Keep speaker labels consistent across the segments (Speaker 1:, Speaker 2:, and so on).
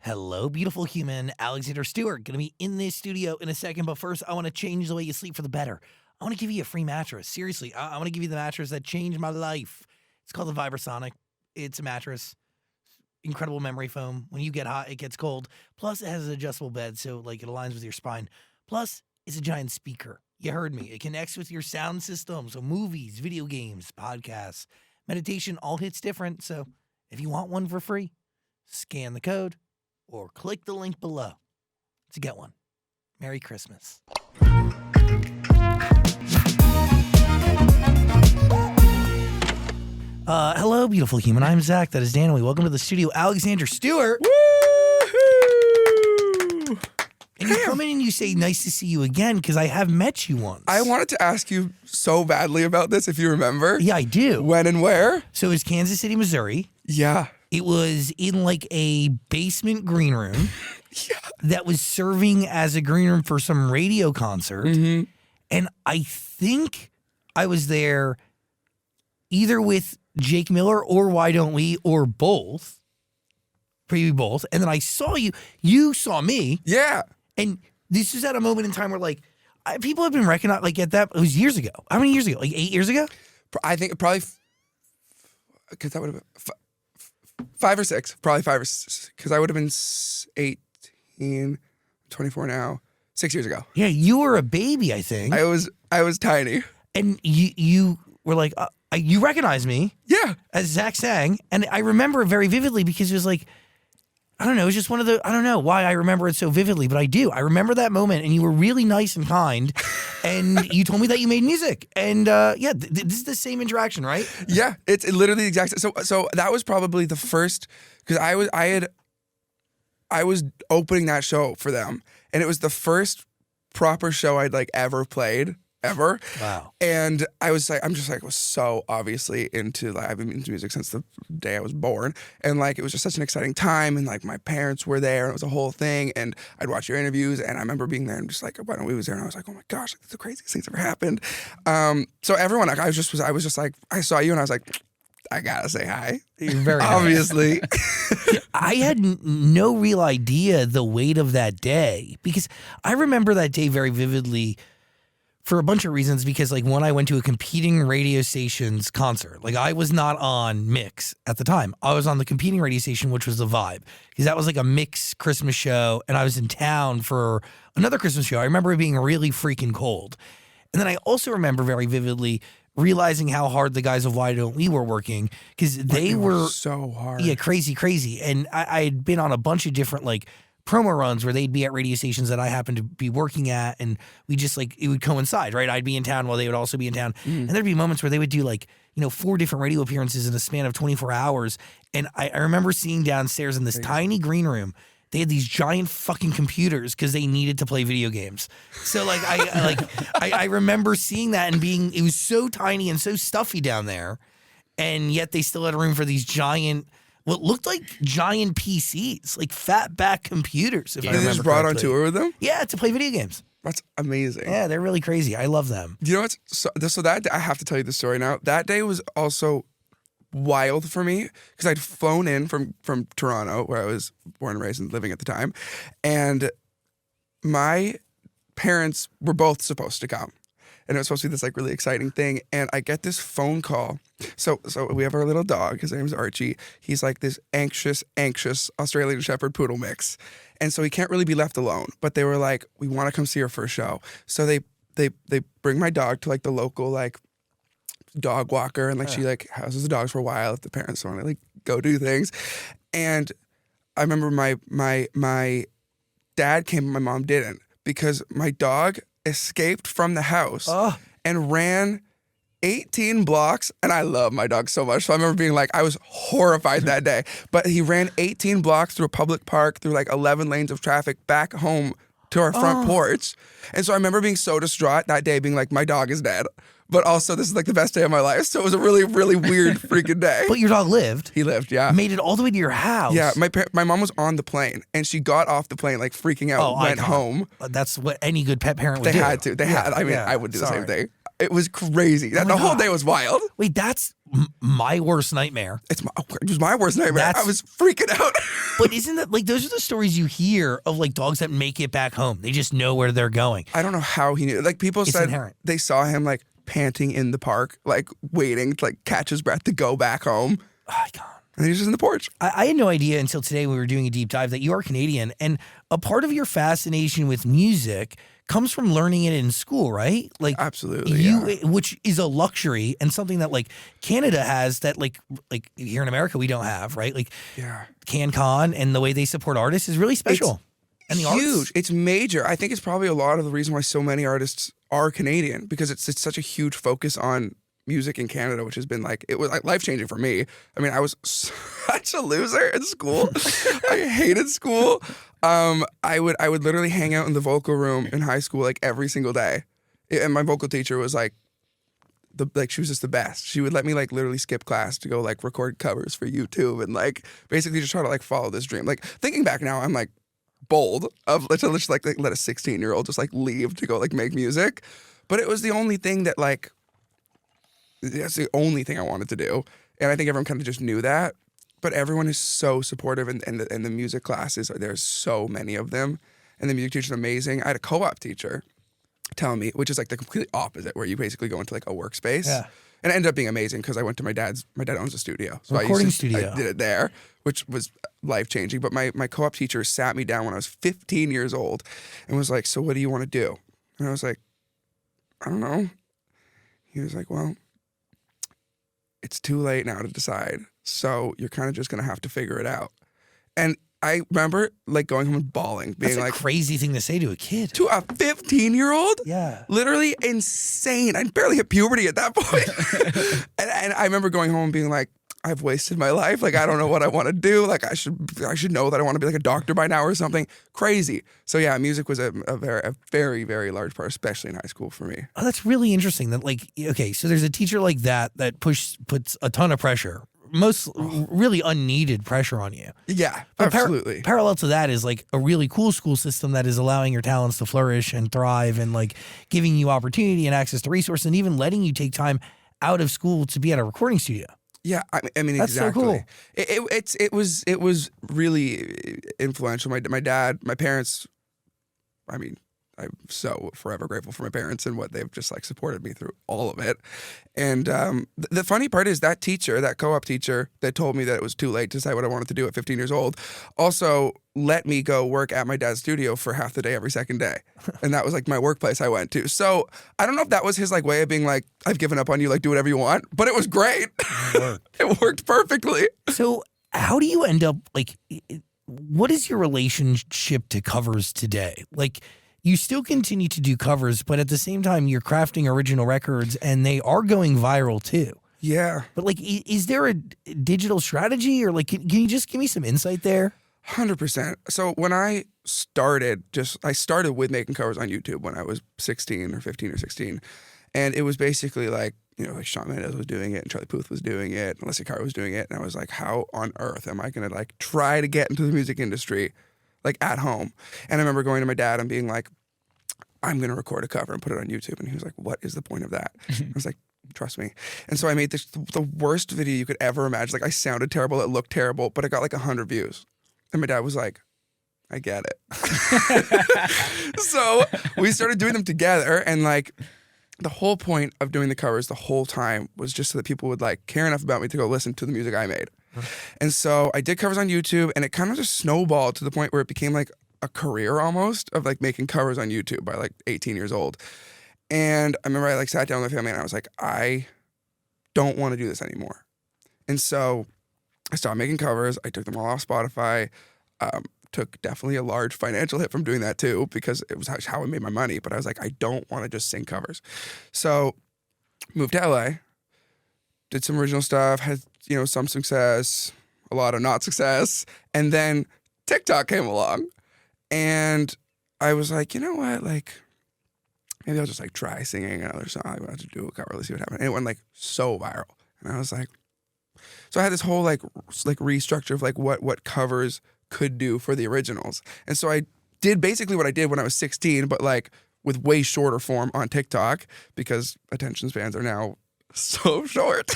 Speaker 1: Hello, beautiful human. Alexander Stewart, going to be in this studio in a second. But first, I want to change the way you sleep for the better. I want to give you a free mattress. Seriously, I want to give you the mattress that changed my life. It's called the Vibrasonic. It's a mattress. Incredible memory foam. When you get hot, it gets cold. Plus, it has an adjustable bed, so like it aligns with your spine. Plus, it's a giant speaker. You heard me. It connects with your sound system. So movies, video games, podcasts, meditation, all hits different. So if you want one for free, scan the code or click the link below to get one. Merry Christmas. Hello, beautiful human. I'm Zach. That is Danily. Welcome to the studio. Alexander Stewart.
Speaker 2: Woohoo!
Speaker 1: And you come in and you say, nice to see you again, because I have met you once.
Speaker 2: I wanted to ask you so badly about this, if you remember.
Speaker 1: Yeah, I do.
Speaker 2: When and where?
Speaker 1: So it was Kansas City, Missouri.
Speaker 2: Yeah.
Speaker 1: It was in like a basement green room that was serving as a green room for some radio concert.
Speaker 2: Mm-hmm.
Speaker 1: And I think I was there either with Jake Miller or Why Don't We or both. Maybe both. And then I saw you. You saw me.
Speaker 2: Yeah.
Speaker 1: And this is at a moment in time where like people have been recognized like at that. It was years ago. How many years ago? Like 8 years ago?
Speaker 2: I think probably because that would have been 5 or 6. Probably 5 or 6 because I would have been 18, 24 now. 6 years ago.
Speaker 1: Yeah, you were a baby, I think.
Speaker 2: I was tiny.
Speaker 1: And you were like, you recognized me.
Speaker 2: Yeah.
Speaker 1: As Zach sang. And I remember it very vividly because it was like, I don't know, it was just one of the, I don't know why I remember it so vividly, but I do. I remember that moment and you were really nice and kind and you told me that you made music. And this is the same interaction, right?
Speaker 2: Yeah, it's literally the exact same. So that was probably the first, because I was opening that show for them and it was the first proper show I'd like ever played. Ever.
Speaker 1: Wow.
Speaker 2: And I was so obviously into, like, I've been into music since the day I was born. And like, it was just such an exciting time. And like, my parents were there and it was a whole thing. And I'd watch your interviews and I remember being there and just like, Why Don't We was there. And I was like, oh my gosh, like, the craziest things ever happened. So everyone, like, I was just like, I saw you and I was like, I gotta say hi.
Speaker 1: You're very
Speaker 2: obviously.
Speaker 1: I had no real idea the weight of that day because I remember that day very vividly for a bunch of reasons, because like when I went to a competing radio station's concert, like I was not on Mix at the time. I was on the competing radio station, which was The Vibe, because that was like a Mix Christmas show. And I was in town for another Christmas show. I remember it being really freaking cold. And then I also remember very vividly realizing how hard the guys of Why Don't We were working, because they were
Speaker 2: so hard.
Speaker 1: Yeah, crazy. And I had been on a bunch of different like promo runs where they'd be at radio stations that I happened to be working at, and we just like, it would coincide, right? I'd be in town while they would also be in town. And there'd be moments where they would do like, 4 different radio appearances in a span of 24 hours. And I remember seeing downstairs in this tiny green room, they had these giant fucking computers because they needed to play video games. So like, I remember seeing that and it was so tiny and so stuffy down there. And yet they still had room for these what looked like giant PCs, like fat back computers. If I remember
Speaker 2: They just brought
Speaker 1: correctly.
Speaker 2: on tour with them?
Speaker 1: Yeah, to play video games.
Speaker 2: That's amazing.
Speaker 1: Yeah, they're really crazy. I love them.
Speaker 2: You know what's so that day, I have to tell you the story now. That day was also wild for me because I'd flown in from Toronto, where I was born and raised and living at the time, and my parents were both supposed to come. And it was supposed to be this like really exciting thing. And I get this phone call. So we have our little dog. His name's Archie. He's like this anxious Australian Shepherd Poodle mix. And so he can't really be left alone. But they were like, we want to come see our first show. So they bring my dog to like the local like dog walker. And like she like houses the dogs for a while if the parents want to like go do things. And I remember my dad came and my mom didn't, because my dog escaped from the house and ran 18 blocks, and I love my dog so much. So I remember being like, I was horrified that day, but he ran 18 blocks through a public park, through like 11 lanes of traffic, back home to our front porch. And so I remember being so distraught that day, being like, my dog is dead, but also this is like the best day of my life. So it was a really, really weird freaking day.
Speaker 1: But your dog lived.
Speaker 2: He lived, yeah.
Speaker 1: Made it all the way to your house.
Speaker 2: Yeah, my mom was on the plane, and she got off the plane like freaking out, went home.
Speaker 1: That's what any good pet parent would do.
Speaker 2: They had. I mean, I would do the same thing. It was crazy.
Speaker 1: my
Speaker 2: The whole
Speaker 1: God.
Speaker 2: day was wild.
Speaker 1: Wait, that's my worst nightmare.
Speaker 2: It was my worst nightmare.
Speaker 1: That's-
Speaker 2: I was freaking out.
Speaker 1: But isn't that like those are the stories you hear of like dogs that make it back home? They just know where they're going.
Speaker 2: I don't know how he knew. Like people
Speaker 1: It's
Speaker 2: said
Speaker 1: inherent.
Speaker 2: they saw him like panting in the park, like waiting to like catch his breath to go back home.
Speaker 1: Oh my God.
Speaker 2: And he was just in the porch.
Speaker 1: I had no idea until today when we were doing a deep dive that you are Canadian, and a part of your fascination with music comes from learning it in school, right? Like
Speaker 2: Absolutely, yeah.
Speaker 1: which is a luxury and something that like Canada has that like here in America we don't have, right? Like
Speaker 2: Yeah.
Speaker 1: CanCon and the way they support artists is really special. And the
Speaker 2: Huge.
Speaker 1: arts,
Speaker 2: It's major. I think it's probably a lot of the reason why so many artists are Canadian, because it's such a huge focus on music in Canada, which has been like, it was like life-changing for me. I mean, I was such a loser in school. I hated school. I would literally hang out in the vocal room in high school like every single day. And my vocal teacher was like, she was just the best. She would let me like literally skip class to go like record covers for YouTube and like basically just try to like follow this dream. Like thinking back now, I'm like bold of to just like let a 16-year-old just like leave to go like make music. But it was the only thing that like, that's the only thing I wanted to do. And I think everyone kind of just knew that. But everyone is so supportive, and the music classes, there's so many of them. And the music teacher's amazing. I had a co-op teacher tell me, which is like the completely opposite, where you basically go into like a workspace.
Speaker 1: Yeah.
Speaker 2: And it ended up being amazing because I went to my dad owns a studio. So
Speaker 1: Recording studio.
Speaker 2: I did it there, which was life-changing. But my co-op teacher sat me down when I was 15 years old and was like, so what do you want to do? And I was like, I don't know. He was like, well, it's too late now to decide. So you're kind of just going to have to figure it out. And I remember like going home and bawling, being
Speaker 1: that's a
Speaker 2: like,
Speaker 1: crazy thing to say to a kid.
Speaker 2: to a 15-year-old?
Speaker 1: Yeah.
Speaker 2: Literally insane. I barely hit puberty at that point. and I remember going home and being like, I've wasted my life. Like, I don't know what I want to do. Like, I should know that I want to be like a doctor by now or something. Crazy. So yeah, music was a very, very large part, especially in high school for me.
Speaker 1: Oh, that's really interesting. That like, okay, so there's a teacher like that puts a ton of pressure, really unneeded pressure on you.
Speaker 2: Yeah,
Speaker 1: But
Speaker 2: absolutely.
Speaker 1: Parallel to that is like a really cool school system that is allowing your talents to flourish and thrive, and like giving you opportunity and access to resources, and even letting you take time out of school to be at a recording studio.
Speaker 2: Yeah, I mean
Speaker 1: That's so
Speaker 2: exactly.
Speaker 1: cool.
Speaker 2: It was really influential. My dad, my parents. I mean, I'm so forever grateful for my parents and what they've just like supported me through all of it. And the funny part is that teacher, that co-op teacher that told me that it was too late to decide what I wanted to do at 15 years old, also let me go work at my dad's studio for half the day every second day. And that was like my workplace I went to. So I don't know if that was his like way of being like, I've given up on you, like do whatever you want, but it was great. It worked perfectly.
Speaker 1: So how do you end up like? What is your relationship to covers today? Like, you still continue to do covers, but at the same time, you're crafting original records, and they are going viral too.
Speaker 2: Yeah.
Speaker 1: But like, is there a digital strategy, or like, can you just give me some insight there?
Speaker 2: 100%. So when I started with making covers on YouTube when I was 16 or 15 or 16. And it was basically like, you know, like Shawn Mendes was doing it and Charlie Puth was doing it and Alessia Cara was doing it. And I was like, how on earth am I going to like try to get into the music industry like at home? And I remember going to my dad and being like, I'm going to record a cover and put it on YouTube. And he was like, what is the point of that? I was like, trust me. And so I made the worst video you could ever imagine. Like I sounded terrible, it looked terrible, but it got like 100 views. And my dad was like, I get it. So we started doing them together, and like the whole point of doing the covers the whole time was just so that people would like care enough about me to go listen to the music I made. And so I did covers on YouTube, and it kind of just snowballed to the point where it became like a career almost of like making covers on YouTube by like 18 years old. And I remember I like sat down with my family and I was like, I don't want to do this anymore. And so I started making covers. I took them all off Spotify. Took definitely a large financial hit from doing that too, because it was how I made my money. But I was like, I don't want to just sing covers. So moved to LA, did some original stuff, had, you know, some success, a lot of not success. And then TikTok came along, and I was like, you know what, like maybe I'll just like try singing another song. I wanted to do a cover, let's see what happens. And it went like so viral. And I was like, so I had this whole like restructure of like what covers could do for the originals. And so I did basically what I did when I was 16, but like with way shorter form on TikTok because attention spans are now so short.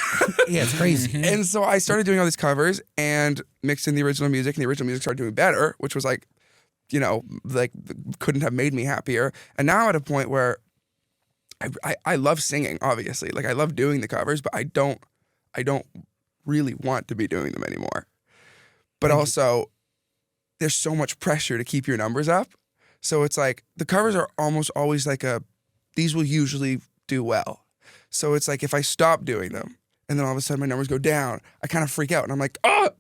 Speaker 1: Yeah, it's crazy.
Speaker 2: And so I started doing all these covers and mixed in the original music, and the original music started doing better, which was like, you know, like couldn't have made me happier. And now I'm at a point where I love singing, obviously. Like I love doing the covers, but I don't really want to be doing them anymore. But also there's so much pressure to keep your numbers up. So it's like the covers are almost always like these will usually do well. So it's like if I stop doing them and then all of a sudden my numbers go down, I kind of freak out and I'm like, oh,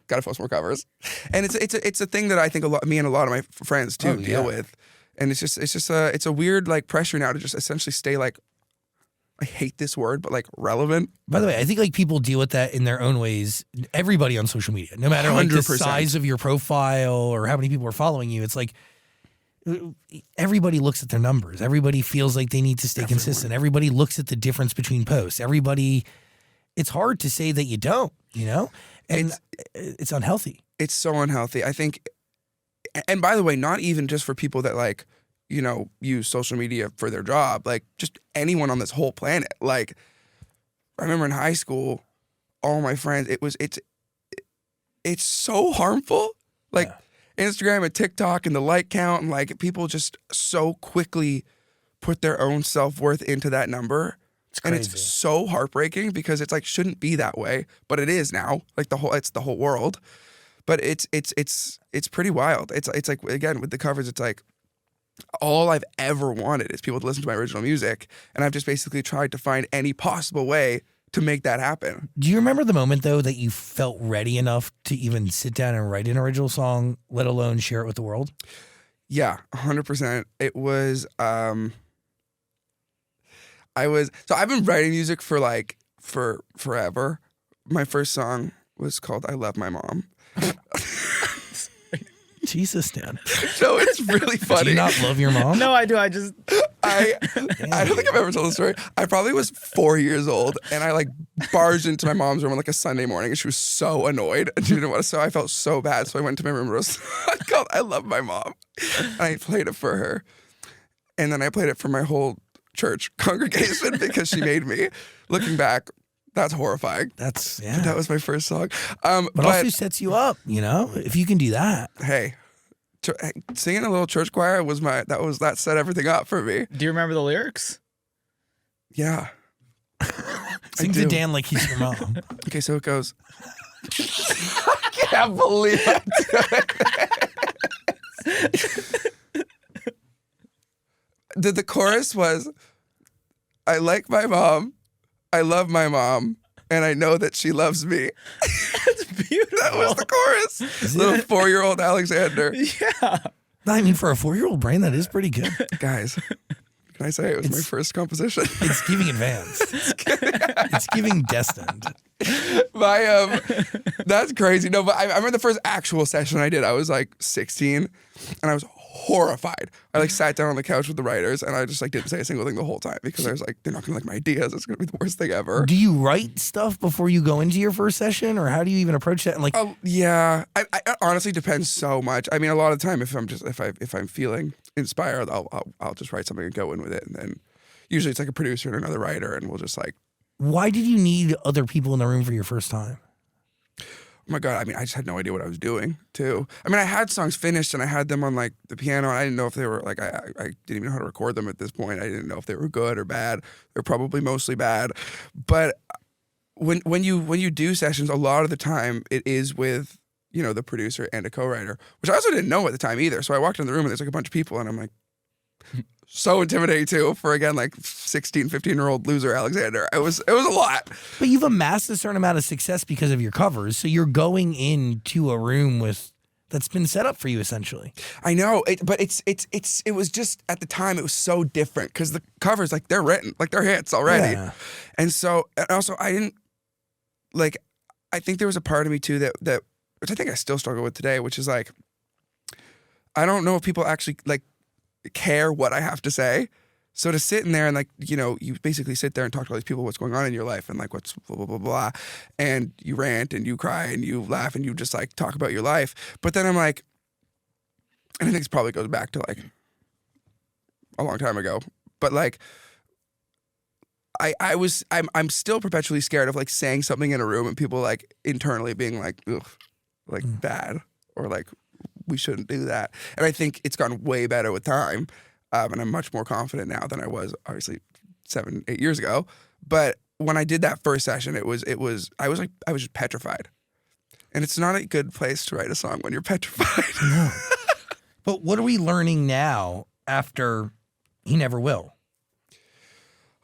Speaker 2: gotta post more covers. And it's a thing that I think me and a lot of my friends too deal with. And it's a weird like pressure now to just essentially stay like, I hate this word, but like relevant.
Speaker 1: By the way, I think like people deal with that in their own ways. Everybody on social media, no matter like the
Speaker 2: 100%.
Speaker 1: size of your profile or how many people are following you, it's like everybody looks at their numbers. Everybody feels like they need to stay consistent. Everybody looks at the difference between posts. It's hard to say that you don't, you know? And it's unhealthy.
Speaker 2: It's so unhealthy. I think, and by the way, not even just for people that like, you know, use social media for their job, like just anyone on this whole planet. Like I remember in high school, all my friends, it's so harmful. Like Instagram and TikTok and the like count and like people just so quickly put their own self-worth into that number.
Speaker 1: It's crazy.
Speaker 2: And it's so heartbreaking because it's like shouldn't be that way, but it is now. Like it's the whole world. But it's pretty wild. It's like again with the covers, it's like all I've ever wanted is people to listen to my original music, and I've just basically tried to find any possible way to make that happen.
Speaker 1: Do you remember the moment though that you felt ready enough to even sit down and write an original song, let alone share it with the world?
Speaker 2: Yeah, 100%. It was I've been writing music for forever. My first song was called I Love My Mom.
Speaker 1: Jesus, Dan.
Speaker 2: So it's really funny.
Speaker 1: Do you not love your mom?
Speaker 3: No, I do. I
Speaker 2: don't think I've ever told the story. I probably was 4 years old and I like barged into my mom's room on like a Sunday morning and she was so annoyed and she didn't want to. So I felt so bad. So I went to my room and wrote called I Love My Mom. And I played it for her. And then I played it for my whole church congregation because she made me. Looking back, that's horrifying. That was my first song.
Speaker 1: But also sets you up, you know, if you can do that.
Speaker 2: Hey, singing a little church choir that set everything up for me.
Speaker 3: Do you remember the lyrics?
Speaker 2: Yeah.
Speaker 1: Sing to Dan like he's your mom.
Speaker 2: Okay, so it goes. I can't believe the chorus was, I like my mom, I love my mom, and I know that she loves me.
Speaker 3: That's beautiful.
Speaker 2: That was the chorus. Little 4-year-old Alexander.
Speaker 3: Yeah.
Speaker 1: I mean, for a 4-year-old brain, that is pretty good.
Speaker 2: Guys, can I say it was my first composition?
Speaker 1: It's giving advanced. It's giving destined.
Speaker 2: That's crazy. No, but I remember the first actual session I did. I was like 16, and I was horrified. I like sat down on the couch with the writers, and I just like didn't say a single thing the whole time because I was like, they're not gonna like my ideas. It's gonna be the worst thing ever.
Speaker 1: Do you write stuff before you go into your first session, or how do you even approach that? And like,
Speaker 2: yeah, I honestly depends so much. I mean, a lot of the time, if I'm feeling inspired, I'll just write something and go in with it, and then usually it's like a producer and another writer, and we'll just like.
Speaker 1: Why did you need other people in the room for your first time?
Speaker 2: Oh my God, I mean, I just had no idea what I was doing, too. I mean, I had songs finished and I had them on like the piano. And I didn't know if they were like, I didn't even know how to record them at this point. I didn't know if they were good or bad. They're probably mostly bad. But when you do sessions, a lot of the time it is with, you know, the producer and a co-writer, which I also didn't know at the time either. So I walked in the room and there's like a bunch of people and I'm like, so intimidating too for, again, like 16, 15-year-old loser Alexander. It was a lot.
Speaker 1: But you've amassed a certain amount of success because of your covers. So you're going into a room that's been set up for you essentially.
Speaker 2: I know, but it was just at the time it was so different because the covers, like they're written, like they're hits already.
Speaker 1: Yeah.
Speaker 2: And also I didn't like, I think there was a part of me too that which I think I still struggle with today, which is like, I don't know if people actually like care what I have to say. So to sit in there and like, you know, you basically sit there and talk to all these people what's going on in your life and like what's blah, blah, blah, blah. And you rant and you cry and you laugh and you just like talk about your life. But then I'm like, and I think this probably goes back to like a long time ago. But like, I'm still perpetually scared of like saying something in a room and people like internally being like, ugh, like bad, or like we shouldn't do that. And I think it's gotten way better with time, and I'm much more confident now than I was obviously 7-8 years ago. But when I did that first session, I was just petrified, and it's not a good place to write a song when you're petrified.
Speaker 1: No. But what are we learning now after He Never Will?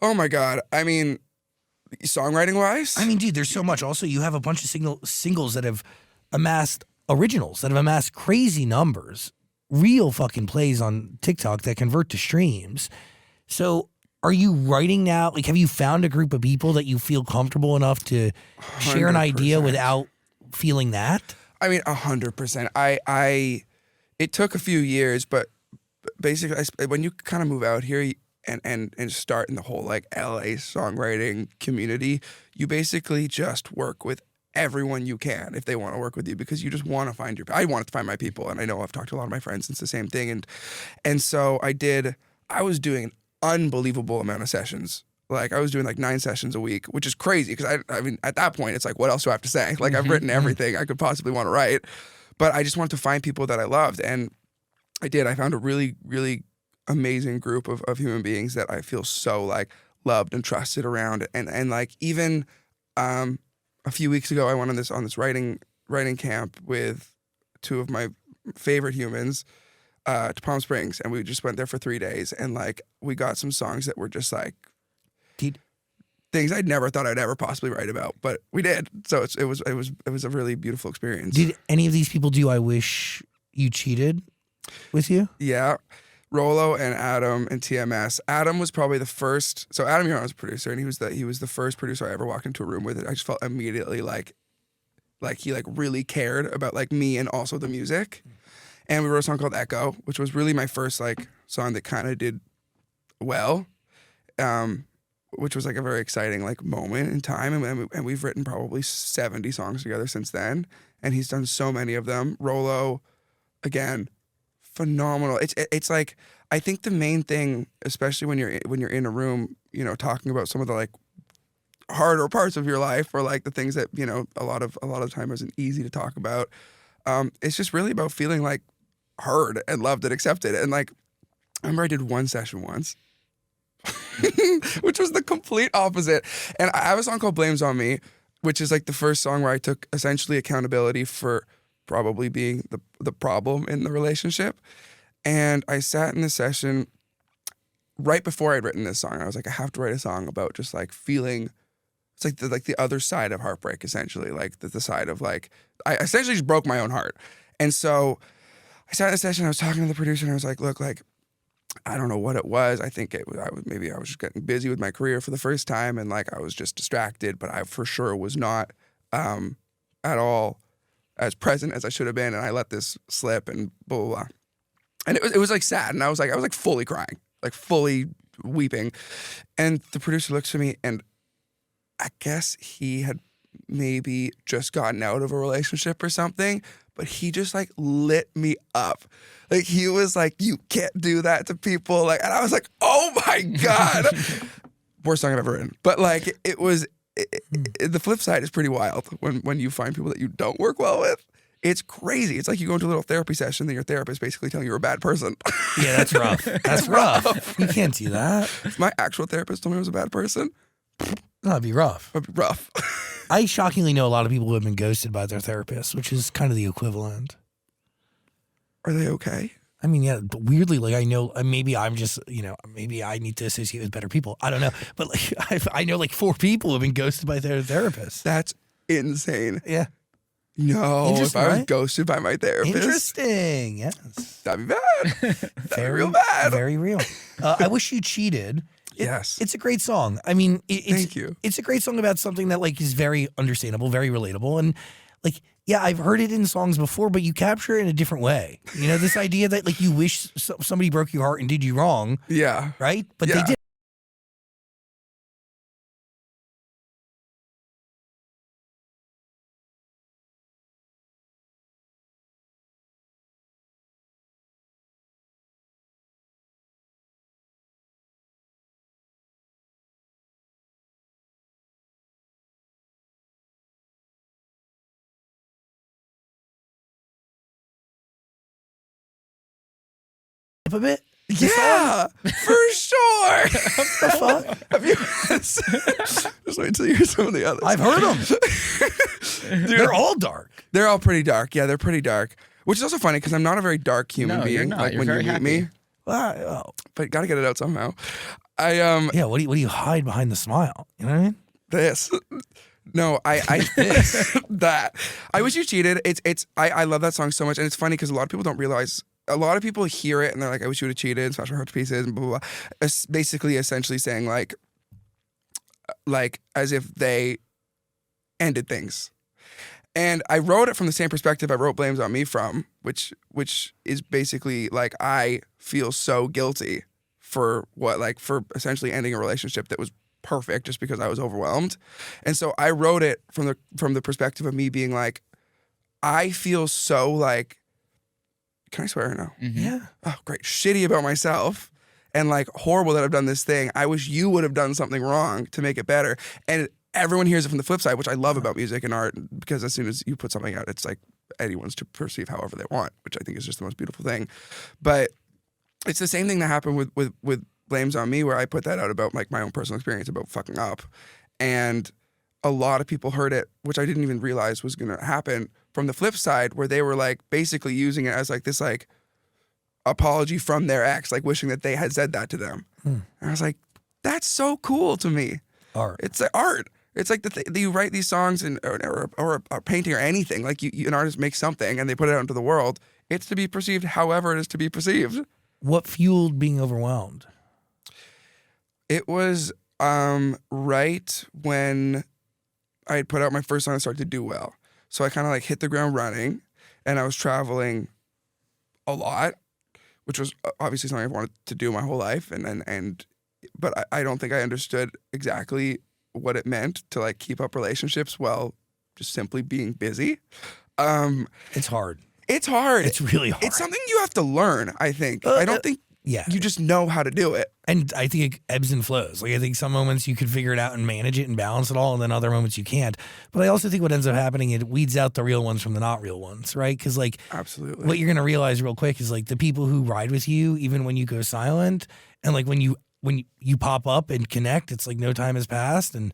Speaker 2: Oh my God. I mean, songwriting wise?
Speaker 1: I mean, dude, there's so much. Also, you have a bunch of singles that have amassed originals, that have amassed crazy numbers, real fucking plays on TikTok that convert to streams. So are you writing now? Like, have you found a group of people that you feel comfortable enough to share an idea
Speaker 2: 100%.
Speaker 1: without feeling that?
Speaker 2: I mean, 100%. It took a few years, but basically, when you kind of move out here and start in the whole like LA songwriting community, you basically just work with everyone you can if they want to work with you, because you just want to find I wanted to find my people, and I know I've talked to a lot of my friends, it's the same thing, and so I was doing an unbelievable amount of sessions. Like I was doing like 9 sessions a week, which is crazy because I mean at that point it's like, what else do I have to say? Like I've written everything I could possibly want to write, but I just wanted to find people that I loved, and I did. I found a really, really amazing group of human beings that I feel so like loved and trusted around, and like even a few weeks ago I went on this writing camp with 2 of my favorite humans to Palm Springs, and we just went there for 3 days, and like we got some songs that were just like things I'd never thought I'd ever possibly write about, but we did. So it was a really beautiful experience.
Speaker 1: Did any of these people do I Wish You Cheated with you?
Speaker 2: Yeah. Rolo and Adam and TMS. Adam was probably the first. So Adam Young was a producer, and he was the first producer I ever walked into a room with. I just felt immediately like he like really cared about like me and also the music. And we wrote a song called Echo, which was really my first like song that kind of did well, which was like a very exciting like moment in time. And we've written probably 70 songs together since then. And he's done so many of them. Rolo, again, phenomenal. It's like, I think the main thing, especially when you're in a room, you know, talking about some of the like harder parts of your life, or like the things that, you know, a lot of the time isn't easy to talk about. It's just really about feeling like heard and loved and accepted. And like, I remember I did one session once, which was the complete opposite. And I have a song called Blames on Me, which is like the first song where I took essentially accountability for probably being the problem in the relationship. And I sat in the session right before I'd written this song. I was like, I have to write a song about just like feeling, it's like the other side of heartbreak, essentially, like the side of like, I essentially just broke my own heart. And so I sat in the session, I was talking to the producer, and I was like, look, like, I don't know what it was. I think maybe I was just getting busy with my career for the first time, and like I was just distracted, but I for sure was not at all as present as I should have been, and I let this slip and blah blah blah. And it was like sad, and I was like fully crying, like fully weeping. And the producer looks at me, and I guess he had maybe just gotten out of a relationship or something, but he just like lit me up. Like he was like, you can't do that to people. Like, and I was like, oh my God. Worst song I've ever written. But like the flip side is pretty wild when you find people that you don't work well with. It's crazy. It's like you go into a little therapy session, then your therapist basically telling you you're a bad person.
Speaker 1: Yeah, that's rough. That's rough. You can't do that.
Speaker 2: If my actual therapist told me I was a bad person,
Speaker 1: That'd be rough.
Speaker 2: it'd be rough.
Speaker 1: I shockingly know a lot of people who have been ghosted by their therapist, which is kind of the equivalent.
Speaker 2: Are they okay?
Speaker 1: I mean, yeah, but weirdly, like I know, maybe I'm just, you know, maybe I need to associate with better people. I don't know. But like, I know like 4 people who have been ghosted by their therapist.
Speaker 2: That's insane.
Speaker 1: Yeah.
Speaker 2: No, if
Speaker 1: Interesting,
Speaker 2: I was
Speaker 1: right?
Speaker 2: ghosted by my therapist,
Speaker 1: Interesting. Yes.
Speaker 2: that'd be bad. That'd be real bad.
Speaker 1: Very real. I Wish You Cheated.
Speaker 2: Yes.
Speaker 1: It's a great song. I mean,
Speaker 2: Thank you.
Speaker 1: It's a great song about something that like is very understandable, very relatable. And like, yeah, I've heard it in songs before, but you capture it in a different way. You know, this idea that like you wish somebody broke your heart and did you wrong,
Speaker 2: Yeah.
Speaker 1: right? But
Speaker 2: Yeah.
Speaker 1: they did. a bit?
Speaker 2: Yeah, for sure.
Speaker 1: The fuck?
Speaker 2: Have you? Just wait till you hear some of the others.
Speaker 1: I've heard them. They're all dark.
Speaker 2: They're all pretty dark. Yeah, they're pretty dark. Which is also funny because I'm not a very dark human
Speaker 3: No,
Speaker 2: being.
Speaker 3: you're not.
Speaker 2: Like
Speaker 3: You're
Speaker 2: when you
Speaker 3: very
Speaker 2: meet
Speaker 3: happy.
Speaker 2: me,
Speaker 1: Well,
Speaker 2: but gotta get it out somehow. I
Speaker 1: yeah, what do you hide behind the smile? You know what I mean?
Speaker 2: this. No, I that. I wish you cheated. I love that song so much, and it's funny because a lot of people don't realize. A lot of people hear it and they're like, "I wish you would have cheated." Smash my heart to pieces and blah blah blah. It's basically, essentially saying like as if they ended things. And I wrote it from the same perspective I wrote "Blames on Me" from, which is basically like I feel so guilty for for essentially ending a relationship that was perfect just because I was overwhelmed. And so I wrote it from the perspective of me being like, I feel so like, can I swear or no?
Speaker 1: Yeah.
Speaker 2: Oh, great. Shitty about myself and like horrible that I've done this thing. I wish you would have done something wrong to make it better. And everyone hears it from the flip side, which I love about music and art, because as soon as you put something out, it's like anyone's to perceive however they want, which I think is just the most beautiful thing. But it's the same thing that happened with Blames on Me, where I put that out about like my own personal experience about fucking up. And a lot of people heard it, which I didn't even realize was going to happen, from the flip side, where they were like basically using it as like this like apology from their ex, like wishing that they had said that to them. And I was like, that's so cool to me.
Speaker 1: Art.
Speaker 2: It's art. It's like you write these songs or a painting or anything. Like an artist makes something and they put it out into the world. It's to be perceived however it is to be perceived.
Speaker 1: What fueled being overwhelmed?
Speaker 2: It was right when I had put out my first song and started to do well. So I kind of like hit the ground running, and I was traveling a lot, which was obviously something I've wanted to do my whole life. But I don't think I understood exactly what it meant to like keep up relationships while just simply being busy.
Speaker 1: It's hard.
Speaker 2: It's hard.
Speaker 1: It's really hard.
Speaker 2: It's something you have to learn, I think. I don't think
Speaker 1: Yeah.
Speaker 2: you just know how to do it.
Speaker 1: And I think it ebbs and flows. Like I think some moments you could figure it out and manage it and balance it all, and then other moments you can't. But I also think what ends up happening, it weeds out the real ones from the not real ones, right? Because like
Speaker 2: Absolutely.
Speaker 1: what you're gonna realize real quick is like the people who ride with you, even when you go silent, and like when you pop up and connect, it's like no time has passed, and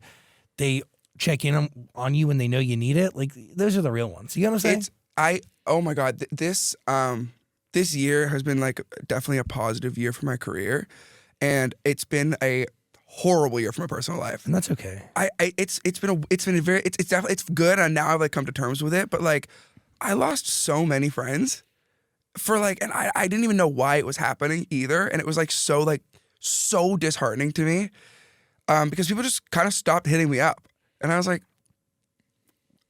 Speaker 1: they check in on you when they know you need it. Like those are the real ones. You know what I'm saying?
Speaker 2: Oh my God, this year has been like definitely a positive year for my career, and it's been a horrible year for my personal life.
Speaker 1: And that's okay.
Speaker 2: It's definitely good, and now I've like come to terms with it. But like, I lost so many friends for like, and I didn't even know why it was happening either, and it was like so disheartening to me, because people just kind of stopped hitting me up, and I was like,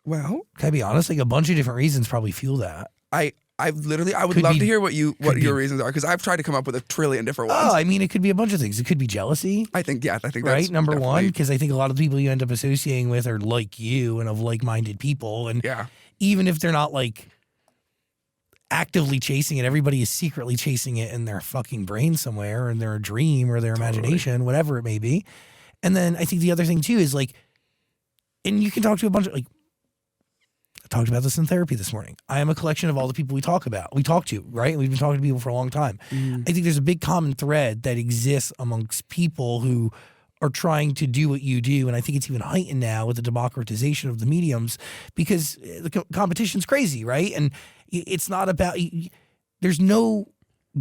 Speaker 2: well,
Speaker 1: Can I be honest? Like a bunch of different reasons probably fuel that.
Speaker 2: I would
Speaker 1: Could
Speaker 2: love
Speaker 1: be-
Speaker 2: to hear what your
Speaker 1: be-
Speaker 2: reasons are, because I've tried to come up with a trillion different ones.
Speaker 1: Oh, I mean, it could be a bunch of things. It could be jealousy,
Speaker 2: I think that's
Speaker 1: right? Number one,
Speaker 2: definitely-
Speaker 1: because I think a lot of the people you end up associating with are like you and of like-minded people. And
Speaker 2: Yeah,
Speaker 1: even if they're not like actively chasing it, everybody is secretly chasing it in their fucking brain somewhere, in their dream or their imagination, whatever it may be. And then I think the other thing too is like, and you can talk to a bunch of like, I talked about this in therapy this morning. I am a collection of all the people we talk to, right? We've been talking to people for a long time. I think there's a big common thread that exists amongst people who are trying to do what you do. And I think it's even heightened now with the democratization of the mediums, because the competition's crazy, right? And it's not about, there's no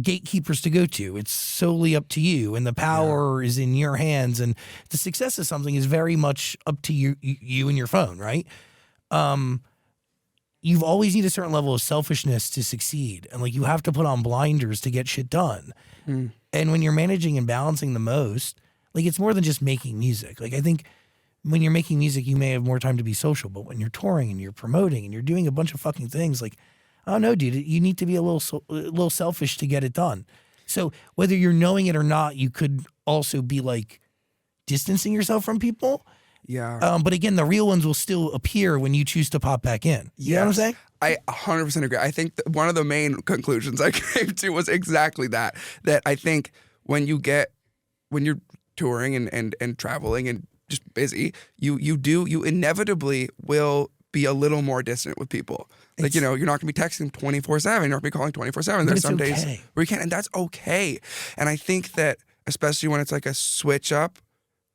Speaker 1: gatekeepers to go to. It's solely up to you, and the power is in your hands, and the success of something is very much up to you and your phone, right? You've always need a certain level of selfishness to succeed, and like you have to put on blinders to get shit done. And when you're managing and balancing the most, like it's more than just making music. Like I think when you're making music, you may have more time to be social, but when you're touring and you're promoting and you're doing a bunch of fucking things, like, oh no, dude, you need to be a little selfish to get it done. So whether you're knowing it or not, you could also be like distancing yourself from people.
Speaker 2: yeah.
Speaker 1: But again, the real ones will still appear when you choose to pop back in. You know what I'm
Speaker 2: Yes.
Speaker 1: saying?
Speaker 2: I 100% agree. I think that one of the main conclusions I came to was exactly that. That I think when you're touring and traveling and just busy, you inevitably will be a little more distant with people. Like, you're not gonna be texting 24/7. You're not gonna be calling 24/7. There's some days where you can't, and that's okay. And I think that, especially when it's like a switch up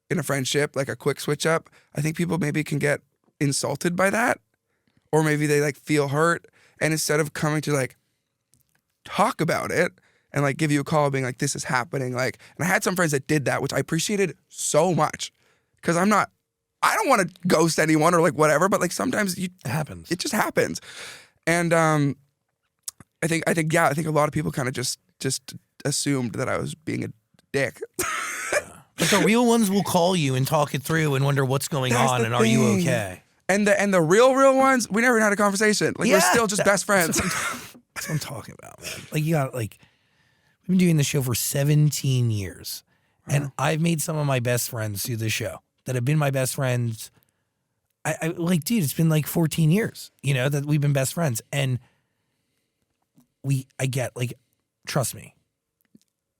Speaker 2: in a friendship, like a quick switch up, I think people maybe can get insulted by that, or maybe they like feel hurt. And instead of coming to like talk about it and like give you a call being like, this is happening, like, and I had some friends that did that, which I appreciated so much, because I don't want to ghost anyone or like whatever, but like sometimes it happens. It just happens. And I think a lot of people kind of just assumed that I was being a dick.
Speaker 1: But the real ones will call you and talk it through and wonder what's going on and are you okay?
Speaker 2: And the real ones, we never had a conversation. Like, we're still just best friends.
Speaker 1: That's what I'm talking about, man. Like, we've been doing this show for 17 years. And I've made some of my best friends through the show that have been my best friends. I like, dude, it's been like 14 years, that we've been best friends. And trust me,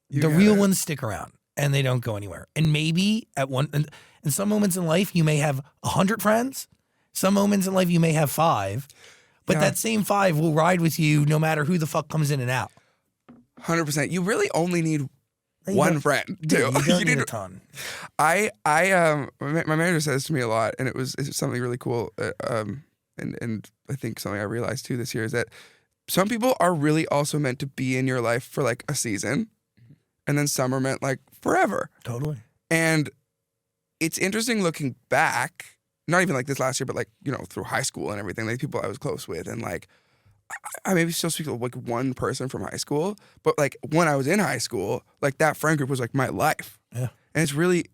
Speaker 1: the real ones stick around and they don't go anywhere. And maybe in some moments in life, you may have 100 friends. Some moments in life, you may have 5. But that same 5 will ride with you no matter who the fuck comes in and out.
Speaker 2: 100%. You really only need one friend, too.
Speaker 1: You don't need a ton.
Speaker 2: My manager says to me a lot, and it's something really cool, and I think something I realized too this year is that some people are really also meant to be in your life for like a season, and then some are meant like forever.
Speaker 1: Totally.
Speaker 2: And it's interesting looking back, not even like this last year, but like, through high school and everything, like people I was close with, and like I maybe still speak to like one person from high school, but like when I was in high school, like that friend group was like my life.
Speaker 1: Yeah.
Speaker 2: And it's really,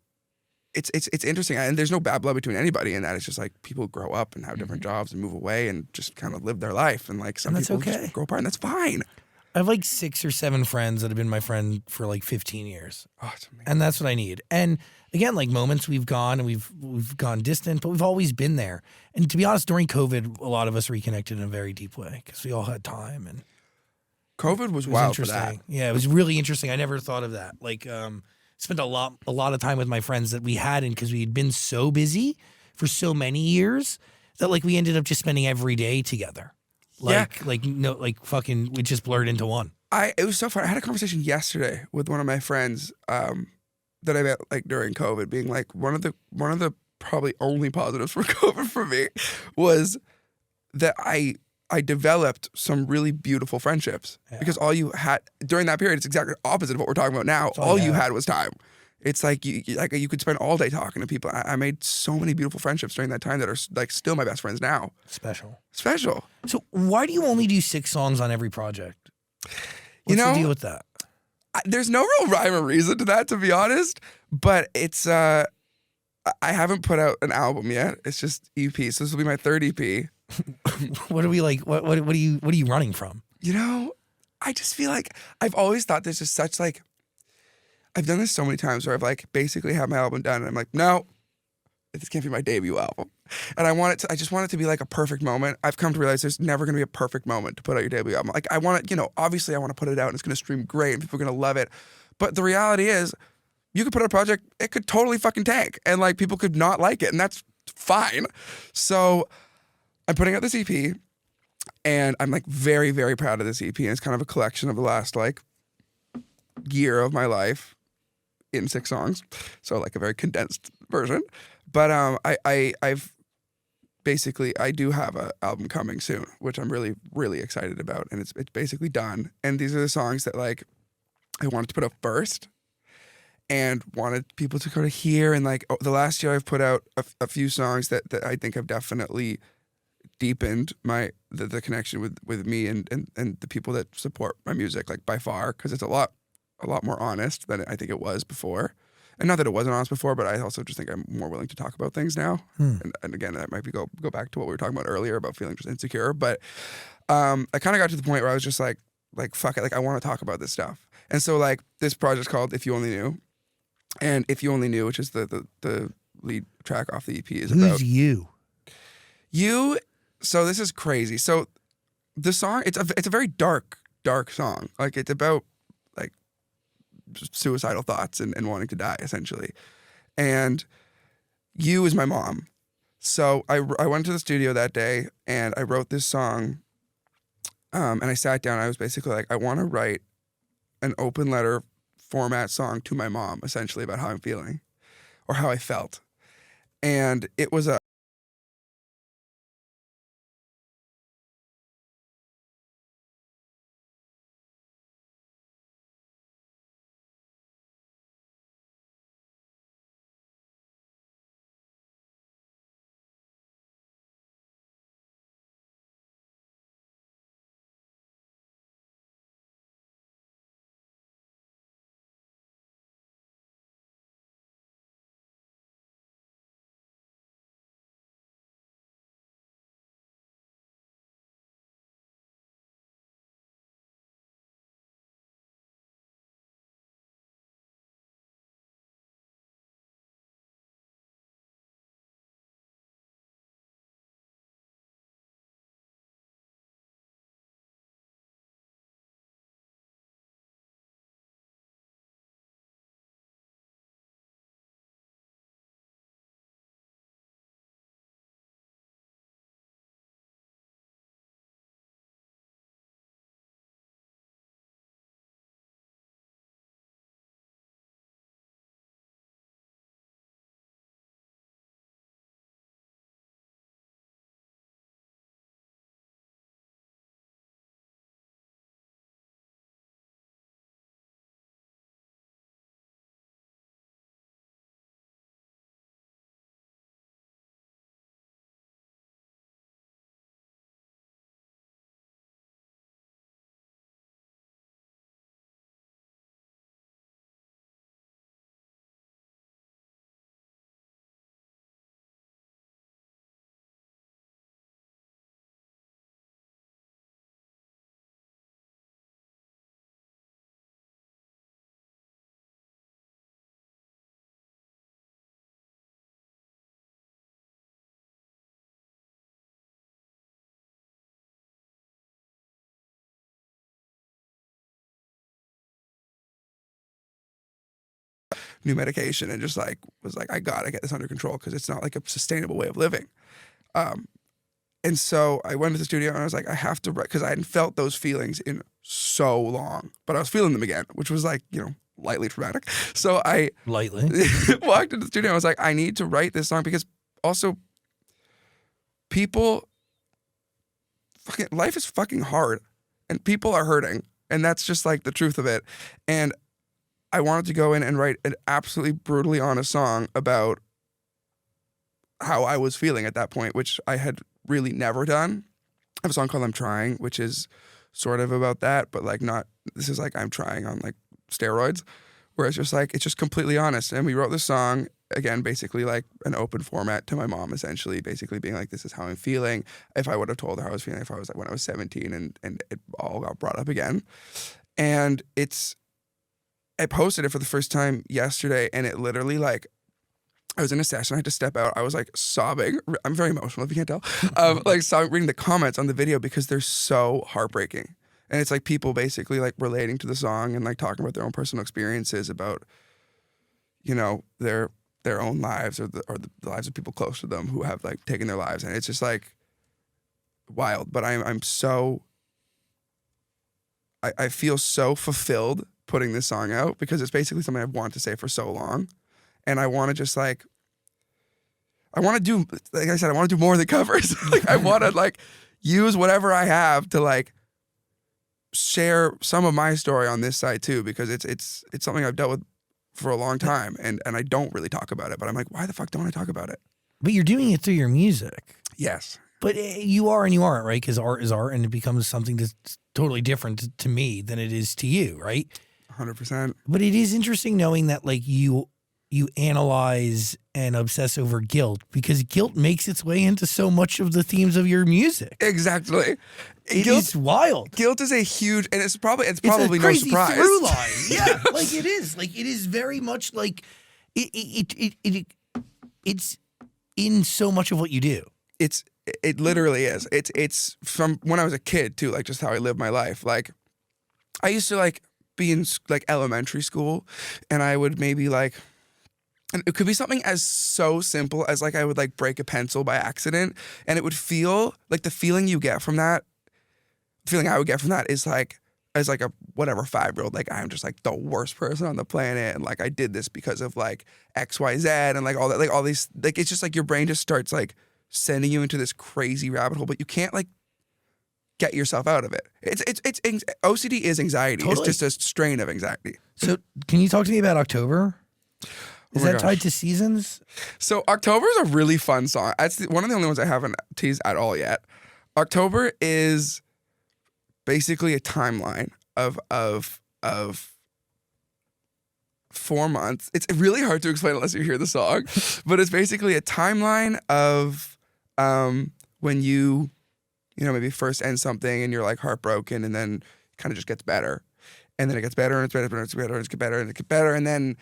Speaker 2: it's interesting. And there's no bad blood between anybody in that. It's just like people grow up and have different jobs and move away and just kind of live their life. And like some people just grow apart, and that's fine.
Speaker 1: I have like 6 or 7 friends that have been my friend for like 15 years.
Speaker 2: Oh, it's amazing.
Speaker 1: And that's what I need. And again, like moments we've gone and we've gone distant, but we've always been there. And to be honest, during COVID, a lot of us reconnected in a very deep way because we all had time. And
Speaker 2: COVID was wild for that.
Speaker 1: Yeah, it was really interesting. I never thought of that. Like, spent a lot of time with my friends that we hadn't, because we had been so busy for so many years that like we ended up just spending every day together. Fucking, we just blurred into one.
Speaker 2: It was so fun. I had a conversation yesterday with one of my friends that I met like during COVID, being like, one of the probably only positives for COVID for me was that I developed some really beautiful friendships, because all you had during that period, it's exactly opposite of what we're talking about now. All you had was time. It's like you could spend all day talking to people. I made so many beautiful friendships during that time that are like still my best friends now.
Speaker 1: Special.
Speaker 2: So
Speaker 1: why do you only do 6 songs on every project? What's the deal with that?
Speaker 2: There's no real rhyme or reason to that, to be honest. But it's I haven't put out an album yet. It's just EPs. So this will be my 3rd EP.
Speaker 1: What are we like? What are you running from?
Speaker 2: I just feel like I've always thought there's just such like, I've done this so many times where I've like basically had my album done and I'm like, no, this can't be my debut album. And I just want it to be like a perfect moment. I've come to realize there's never going to be a perfect moment to put out your debut album. Like I want it, obviously I want to put it out and it's going to stream great and people are going to love it. But the reality is, you could put out a project, it could totally fucking tank and like people could not like it, and that's fine. So I'm putting out this EP, and I'm like very, very proud of this EP. And it's kind of a collection of the last like year of my life in 6 songs. So like a very condensed version. But I've basically, I do have an album coming soon, which I'm really, really excited about. And it's basically done. And these are the songs that like I wanted to put out first and wanted people to kind of hear. And like the last year I've put out a few songs that I think have definitely deepened the connection with me and the people that support my music, like by far, because it's a lot more honest than I think it was before. And not that it wasn't honest before, but I also just think I'm more willing to talk about things now. And again, that might be go back to what we were talking about earlier about feeling just insecure. But I kind of got to the point where I was just like fuck it, like I want to talk about this stuff. And so like this project's called If You Only Knew, and If You Only Knew, which is the lead track off the EP, is about
Speaker 1: Who's you.
Speaker 2: So this is crazy. So the song, it's a very dark song. Like it's about like suicidal thoughts and wanting to die, essentially. And you is my mom. So I went to the studio that day and I wrote this song And I sat down. I was basically like, I want to write an open letter format song to my mom, essentially about how I'm feeling or how I felt. And it was a new medication and just like was like, I gotta get this under control because it's not like a sustainable way of living. And so I went to the studio and I was like, I have to write because I hadn't felt those feelings in so long, but I was feeling them again, which was like, lightly traumatic. So I
Speaker 1: Lightly.
Speaker 2: walked into the studio and I was like, I need to write this song because also people life is fucking hard and people are hurting. And that's just like the truth of it. And I wanted to go in and write an absolutely brutally honest song about how I was feeling at that point, which I had really never done. I have a song called I'm Trying, which is sort of about that, but like not, this is like I'm trying on like steroids, where it's just like, it's just completely honest. And we wrote this song, again, basically like an open format to my mom, essentially, basically being like, this is how I'm feeling. If I would have told her how I was feeling, if I was like when I was 17 and it all got brought up again. And I posted it for the first time yesterday and it literally like, I was in a session, I had to step out. I was like sobbing. I'm very emotional if you can't tell. Like reading the comments on the video because they're so heartbreaking. And it's like people basically like relating to the song and like talking about their own personal experiences about, their own lives or the lives of people close to them who have like taken their lives. And it's just like wild. But I'm so, I feel so fulfilled putting this song out because it's basically something I've wanted to say for so long. And I want to just like, I want to do, like I said, I want to do more than covers. Like I want to like use whatever I have to like share some of my story on this side too, because it's something I've dealt with for a long time and I don't really talk about it, but I'm like, why the fuck don't I talk about it?
Speaker 1: But you're doing it through your music.
Speaker 2: Yes.
Speaker 1: But you are and you aren't, right? Because art is art and it becomes something that's totally different to me than it is to you, right?
Speaker 2: 100%.
Speaker 1: But it is interesting knowing that like you analyze and obsess over guilt because guilt makes its way into so much of the themes of your music.
Speaker 2: Exactly.
Speaker 1: It is wild.
Speaker 2: Guilt is a huge, and it's probably
Speaker 1: It's
Speaker 2: no
Speaker 1: a crazy
Speaker 2: surprise.
Speaker 1: through line. Yeah, like it is. Like it is very much like it's in so much of what you do.
Speaker 2: It literally is. It's from when I was a kid too, like just how I lived my life. Like I used to like be in like elementary school, and I would maybe like. And it could be something as so simple as like I would like break a pencil by accident and it would feel like the feeling you get from that feeling I would get from that is like, as like a whatever 5-year-old, like I'm just like the worst person on the planet, and like I did this because of like XYZ and like all that, like all these, like it's just like your brain just starts like sending you into this crazy rabbit hole, but you can't like get yourself out of it. It's OCD is anxiety.
Speaker 1: Totally.
Speaker 2: It's just a strain of anxiety.
Speaker 1: So can you talk to me about October? Is
Speaker 2: my
Speaker 1: that
Speaker 2: gosh.
Speaker 1: tied to seasons?
Speaker 2: So October is a really fun song. That's one of the only ones I haven't teased at all yet. October is basically a timeline of 4 months. It's really hard to explain unless you hear the song, but it's basically a timeline of when you know, maybe first end something and you're like heartbroken, and then it kind of just gets better, and then it gets better and it's better and it's better and it's better and it gets better, and then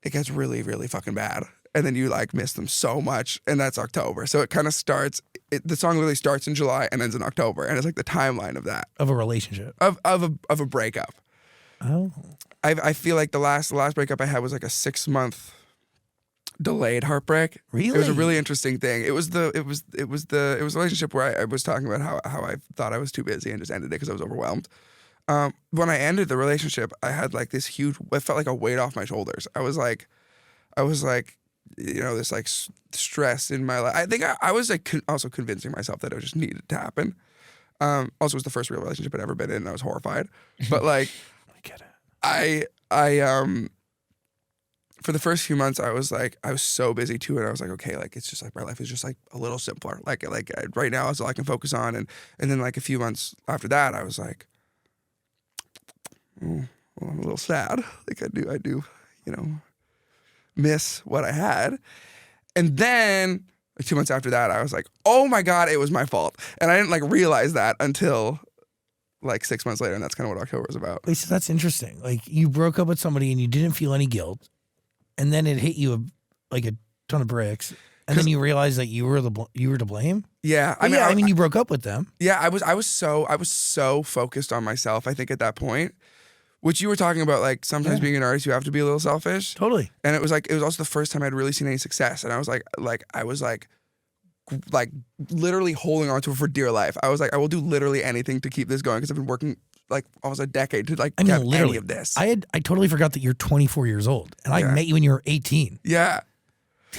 Speaker 2: it gets really, really fucking bad. And then you like miss them so much, and that's October. So it kind of starts. The song literally starts in July and ends in October, and it's like the timeline of that
Speaker 1: Of a relationship.
Speaker 2: of a breakup.
Speaker 1: Oh.
Speaker 2: I feel like the last breakup I had was like a 6-month delayed heartbreak.
Speaker 1: Really?
Speaker 2: It was a really interesting thing. It was a relationship where I was talking about how I thought I was too busy and just ended it because I was overwhelmed. When I ended the relationship, I had like this huge. It felt like a weight off my shoulders. I was like. You know, this like stress in my life. I think I was like also convincing myself that it just needed to happen. Also, it was the first real relationship I'd ever been in, and I was horrified. But like,
Speaker 1: I get it.
Speaker 2: I for the first few months, I was so busy too, and I was like, okay, like it's just like my life is just like a little simpler. Like right now is all I can focus on, and then like a few months after that, I was like, oh, well, I'm a little sad. Like I do, you know, miss what I had. And then 2 months after that, I was like, oh my God, it was my fault. And I didn't like realize that until like 6 months later. And that's kind of what October was about.
Speaker 1: Wait, so that's interesting. Like you broke up with somebody and you didn't feel any guilt, and then it hit you like a ton of bricks, and then you realized that you were to blame.
Speaker 2: Yeah.
Speaker 1: I mean, you broke up with them.
Speaker 2: Yeah, I was so focused on myself, I think, at that point. Which you were talking about, like sometimes being an artist, you have to be a little selfish.
Speaker 1: Totally.
Speaker 2: And it was also the first time I'd really seen any success. And I was like literally holding on to it for dear life. I was like, I will do literally anything to keep this going, because I've been working like almost a decade to like get any of this.
Speaker 1: I totally forgot that you're 24 years old, and I met you when you were 18.
Speaker 2: Yeah.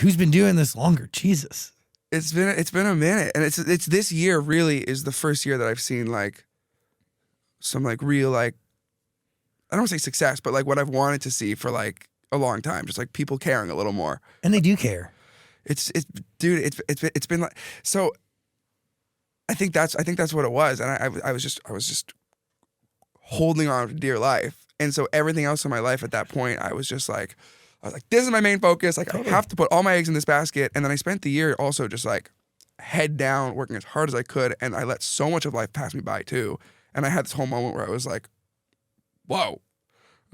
Speaker 1: Who's been doing this longer? Jesus.
Speaker 2: It's been a minute. And it's this year really is the first year that I've seen like some like real like, I don't want to say success, but like what I've wanted to see for like a long time, just like people caring a little more.
Speaker 1: And they do care.
Speaker 2: It's been like, so I think that's what it was. And I was just holding on to dear life. And so everything else in my life at that point, I was like, this is my main focus. Like I have to put all my eggs in this basket. And then I spent the year also just like head down, working as hard as I could. And I let so much of life pass me by too. And I had this whole moment where I was like, whoa.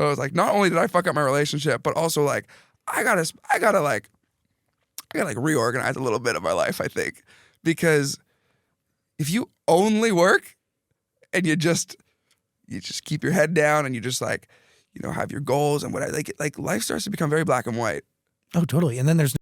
Speaker 2: I was like, not only did I fuck up my relationship, but also like I gotta reorganize a little bit of my life, I think. Because if you only work and you just keep your head down and you just like, you know, have your goals and whatever, like life starts to become very black and white.
Speaker 1: Oh, totally. And then there's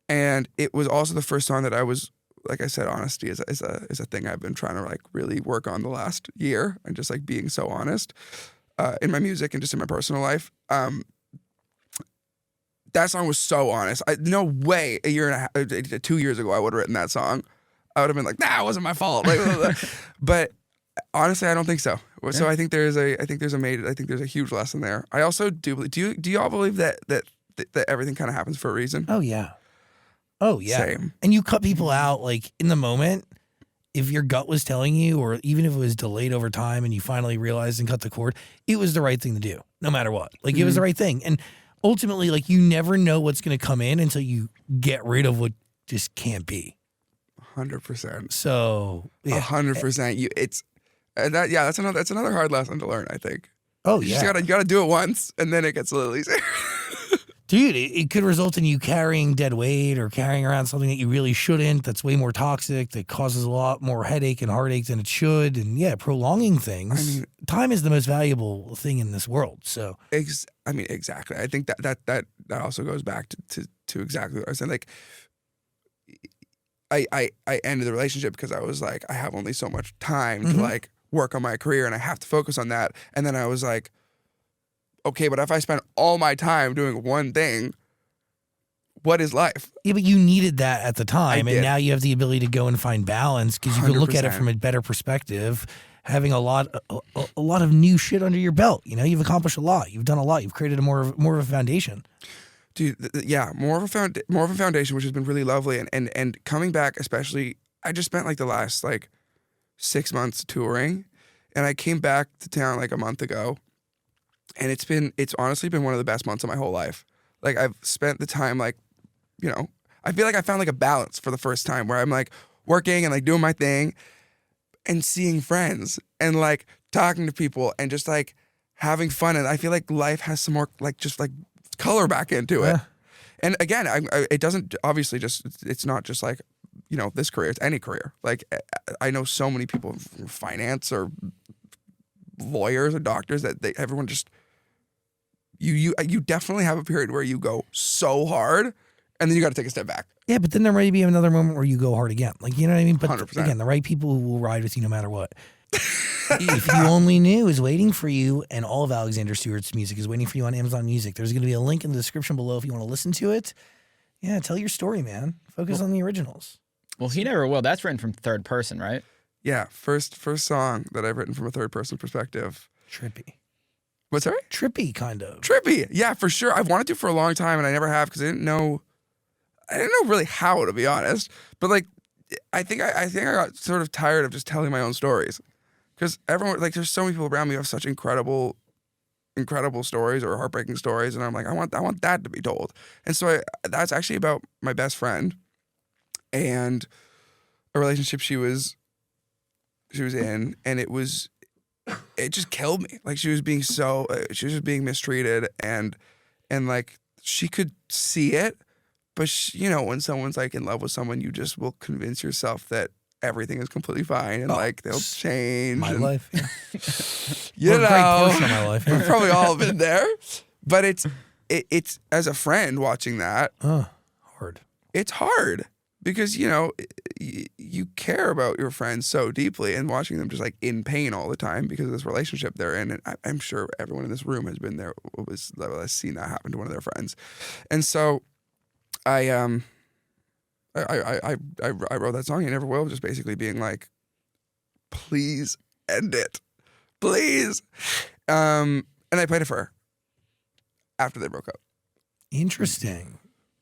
Speaker 2: And it was also the first song that I was, like I said, honesty is a thing I've been trying to like really work on the last year, and just like being so honest in my music and just in my personal life. That song was so honest. No way 2 years ago I would have written that song. I would have been like, nah, it wasn't my fault. Like, but honestly, I don't think so. So I think there's a huge lesson there. I also do you all believe that everything kind of happens for a reason?
Speaker 1: Oh yeah.
Speaker 2: Same.
Speaker 1: And you cut people out like in the moment. If your gut was telling you, or even if it was delayed over time and you finally realized and cut the cord, it was the right thing to do, no matter what. Like it was the right thing. And ultimately, like you never know what's going to come in until you get rid of what just can't be.
Speaker 2: 100%.
Speaker 1: So yeah.
Speaker 2: 100%. That's another hard lesson to learn, I think.
Speaker 1: Oh,
Speaker 2: You
Speaker 1: yeah.
Speaker 2: just you gotta do it once, and then it gets a little easier.
Speaker 1: Dude, it could result in you carrying dead weight or carrying around something that you really shouldn't, that's way more toxic, that causes a lot more headache and heartache than it should. And yeah, prolonging things. Time is the most valuable thing in this world. So
Speaker 2: Exactly. I think that also goes back to exactly what I was saying. Like, I ended the relationship because I was like, I have only so much time to like work on my career, and I have to focus on that. And then I was like, okay, but if I spend all my time doing one thing, what is life?
Speaker 1: yeah, but you needed that at the time, and
Speaker 2: did.
Speaker 1: now you have the ability to go and find balance because you can look at it
Speaker 2: 100%.
Speaker 1: from a better perspective. Having a lot of new shit under your belt, you know, you've accomplished a lot, you've done a lot, you've created more of a foundation.
Speaker 2: Dude, yeah, more of a foundation, which has been really lovely. And coming back, especially, I just spent like the last like 6 months touring, and I came back to town like a month ago, and it's honestly been one of the best months of my whole life. Like, I've spent the time like, you know, I feel like I found like a balance for the first time where I'm like working and like doing my thing and seeing friends and like talking to people and just like having fun. And I feel like life has some more like just like color back into it.
Speaker 1: Yeah.
Speaker 2: And again, it doesn't obviously it's not just like, you know, this career, it's any career. Like, I know so many people from finance or lawyers or doctors that everyone just, you definitely have a period where you go so hard and then you got to take a step back.
Speaker 1: Yeah, but then there might be another moment where you go hard again. Like, you know what I mean? But
Speaker 2: 100%.
Speaker 1: again, the right people who will ride with you no matter what. If You Only Knew is waiting for you, and all of Alexander Stewart's music is waiting for you on Amazon Music. There's going to be a link in the description below if you want to listen to it. Yeah, tell your story, man. Focus on the originals.
Speaker 3: Well, He Never Will. That's written from third person, right?
Speaker 2: Yeah, first song that I've written from a third person perspective.
Speaker 1: Trippy.
Speaker 2: What's that?
Speaker 1: Trippy, kind of.
Speaker 2: Trippy. Yeah, for sure. I've wanted to for a long time, and I never have because I didn't know really how, to be honest. But like, I think I got sort of tired of just telling my own stories, because everyone, like, there's so many people around me who have such incredible stories or heartbreaking stories, and I'm like, I want that to be told. And so that's actually about my best friend and a relationship she was in, and it just killed me. Like, she was being mistreated, and like, she could see it, but you know, when someone's like in love with someone, you just will convince yourself that everything is completely fine and like they'll change.
Speaker 1: My life.
Speaker 2: Yeah. You
Speaker 1: Or a
Speaker 2: know,
Speaker 1: great portion of my life.
Speaker 2: we've probably all been there, but it's as a friend watching that,
Speaker 1: Hard.
Speaker 2: it's hard because, you know, you care about your friends so deeply, and watching them just like in pain all the time because of this relationship they're in. And I'm sure everyone in this room has been there, has seen that happen to one of their friends. And so I wrote that song, You Never Will, just basically being like, please end it. Please. And I played it for her after they broke up.
Speaker 1: Interesting.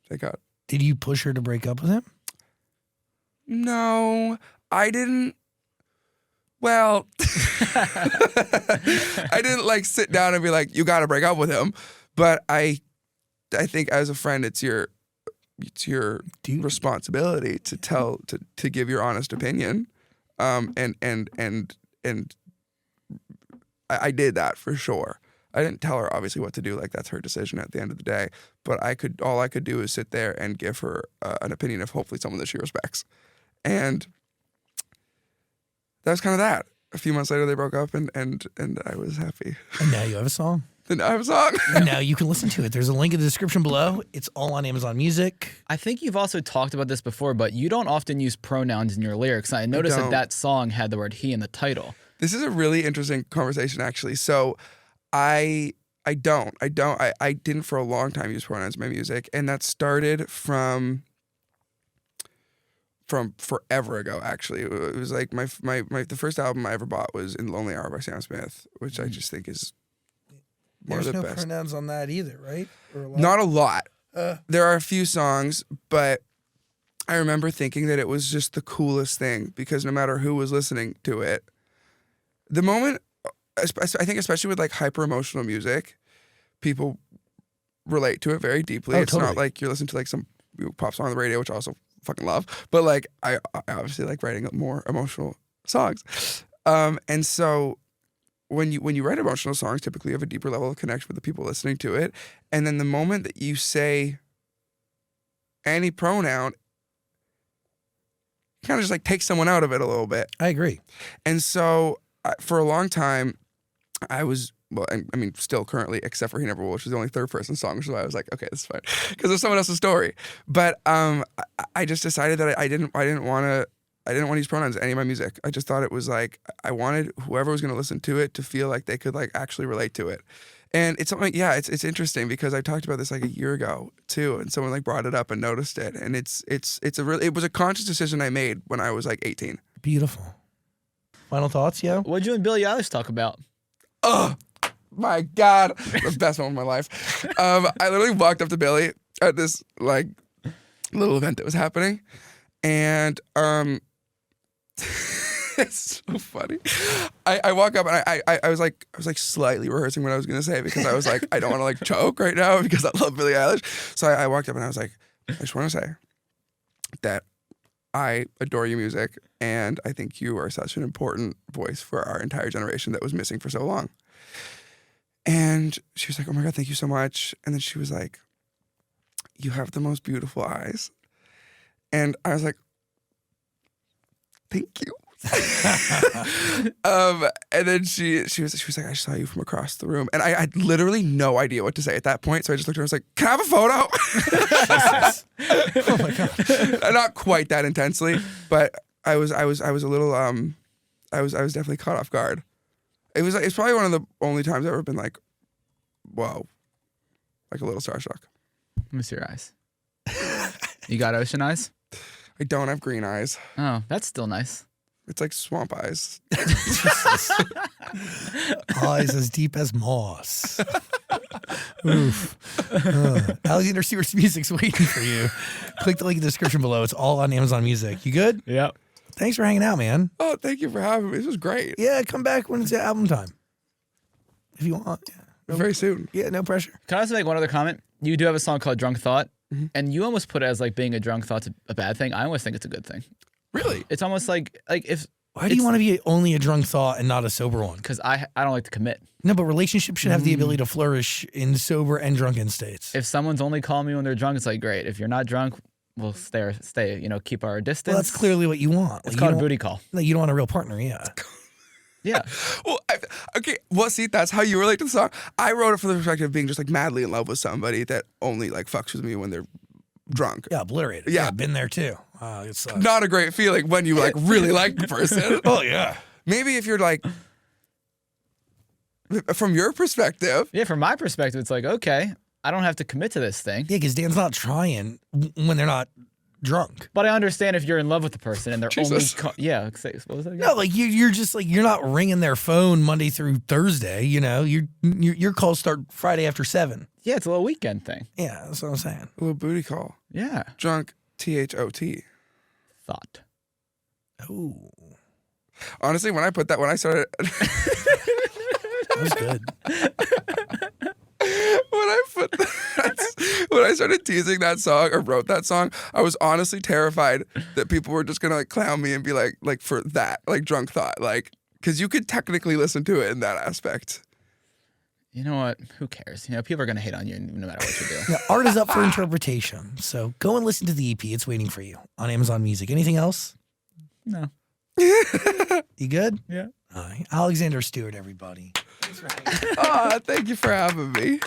Speaker 2: Thank God.
Speaker 1: Did you push her to break up with him?
Speaker 2: No, I didn't. Well, I didn't like sit down and be like, you got to break up with him. But I think as a friend, it's your responsibility to give your honest opinion. And I did that for sure. I didn't tell her obviously what to do. Like, that's her decision at the end of the day. But all I could do is sit there and give her an opinion of hopefully someone that she respects. And that was kind of that. A few months later, they broke up, and I was happy.
Speaker 1: And now you have a song.
Speaker 2: And now I have a song.
Speaker 1: And now you can listen to it. There's a link in the description below. It's all on Amazon Music.
Speaker 3: I think you've also talked about this before, but you don't often use pronouns in your lyrics. I noticed that song had the word he in the title.
Speaker 2: This is a really interesting conversation, actually. So I didn't for a long time use pronouns in my music, and that started from forever ago. Actually, it was like the first album I ever bought was In Lonely Hour by Sam Smith, which I just think is one
Speaker 1: There's
Speaker 2: of the
Speaker 1: no
Speaker 2: best.
Speaker 1: pronouns on that either, right? Or a lot?
Speaker 2: Not a lot. There are a few songs, but I remember thinking that it was just the coolest thing because no matter who was listening to it, the moment, I think especially with like hyper emotional music, people relate to it very deeply.
Speaker 1: Oh,
Speaker 2: it's
Speaker 1: totally.
Speaker 2: not like you're listening to like some pop song on the radio, which I also fucking love, but like I obviously like writing more emotional songs. And so when you write emotional songs, typically you have a deeper level of connection with the people listening to it. And then the moment that you say any pronoun, kind of just like takes someone out of it a little bit.
Speaker 1: I agree.
Speaker 2: And so for a long time, I was, well, I mean, still currently, except for He Never Will, which is the only third person song, which is why I was like, okay, this is fine, because it's someone else's story. But I just decided that I didn't want to use pronouns in any of my music. I just thought it was like, I wanted whoever was going to listen to it to feel like they could like actually relate to it. And it's something, yeah, it's interesting because I talked about this like a year ago too, and someone like brought it up and noticed it, and it was a conscious decision I made when I was like 18.
Speaker 1: Beautiful. Final thoughts, yo?
Speaker 3: What'd you and Billie Eilish talk about?
Speaker 2: Oh my God, the best moment of my life. I literally walked up to Billie at this like little event that was happening, and it's so funny. I walk up and I was like slightly rehearsing what I was gonna say because I was like, I don't want to like choke right now because I love Billie Eilish. So I walked up and I was like, I just want to say that I adore your music and I think you are such an important voice for our entire generation that was missing for so long. And she was like, oh my God, thank you so much. And then she was like, you have the most beautiful eyes. And I was like, thank you. And then she was like, I saw you from across the room, and I had literally no idea what to say at that point. So I just looked at her and was like, can I have a photo?
Speaker 1: Oh my God.
Speaker 2: Not quite that intensely, but I was a little I was definitely caught off guard. It's probably one of the only times I've ever been like, whoa, like a little starstruck.
Speaker 3: Let me see your eyes. You got ocean eyes?
Speaker 2: I don't have green eyes.
Speaker 3: Oh, that's still nice.
Speaker 2: It's like swamp eyes.
Speaker 1: Eyes as deep as moss. Oof. Alexander Stewart's music's waiting for you. Click the link in the description below. It's all on Amazon Music. You good?
Speaker 3: Yep.
Speaker 1: Thanks for hanging out, man.
Speaker 2: Oh, thank you for having me. This was great.
Speaker 1: Yeah, come back when it's album time. If you want. Yeah.
Speaker 2: Very soon.
Speaker 1: Yeah, no pressure.
Speaker 3: Can I also make one other comment? You do have a song called Drunk Thought, and you almost put it as like being a drunk thought's a bad thing. I almost think it's a good thing.
Speaker 2: Really?
Speaker 3: It's almost like if
Speaker 1: Why do you want to be only a drunk thought and not a sober one?
Speaker 3: because I don't like to commit.
Speaker 1: No, but relationships should have the ability to flourish in sober and drunken states.
Speaker 3: If someone's only calling me when they're drunk, it's like great. If you're not drunk, we'll stay. You know, keep our distance.
Speaker 1: Well, that's clearly what you want.
Speaker 3: It's
Speaker 1: Like,
Speaker 3: called
Speaker 1: you
Speaker 3: a
Speaker 1: don't-
Speaker 3: booty call.
Speaker 1: No, you don't want a real partner, yeah.
Speaker 3: Yeah.
Speaker 2: Well, okay. Well, see, that's how you relate to the song. I wrote it from the perspective of being just like madly in love with somebody that only like fucks with me when they're drunk.
Speaker 1: Yeah, obliterated.
Speaker 2: Yeah.
Speaker 1: Been there too. It sucks.
Speaker 2: Not a great feeling when you like really like the person.
Speaker 1: Oh, yeah.
Speaker 2: Maybe if you're like, from your perspective.
Speaker 3: Yeah, from my perspective, it's like, okay, I don't have to commit to this thing.
Speaker 1: Yeah, because Dan's not trying when they're not drunk.
Speaker 3: But I understand if you're in love with the person and they're
Speaker 2: Jesus.
Speaker 3: only what was that again?
Speaker 1: No, like you're just like you're not ringing their phone Monday through Thursday. You know, your calls start Friday after 7.
Speaker 3: Yeah, it's a little weekend thing.
Speaker 1: Yeah, that's what I'm saying.
Speaker 2: A little booty call.
Speaker 3: Yeah.
Speaker 2: Drunk, THOT.
Speaker 3: Thought.
Speaker 1: Oh,
Speaker 2: Honestly, when I started.
Speaker 1: that was good.
Speaker 2: When I started teasing that song or wrote that song, I was honestly terrified that people were just gonna like clown me and be like for that, like drunk thought, like because you could technically listen to it in that aspect.
Speaker 3: You know what? Who cares? You know, people are gonna hate on you no matter what you do.
Speaker 1: Now, art is up for interpretation, so go and listen to the EP. It's waiting for you on Amazon Music. Anything else?
Speaker 3: No.
Speaker 1: You good?
Speaker 3: Yeah.
Speaker 1: All right. Alexander Stewart, everybody.
Speaker 2: Thank you for having me.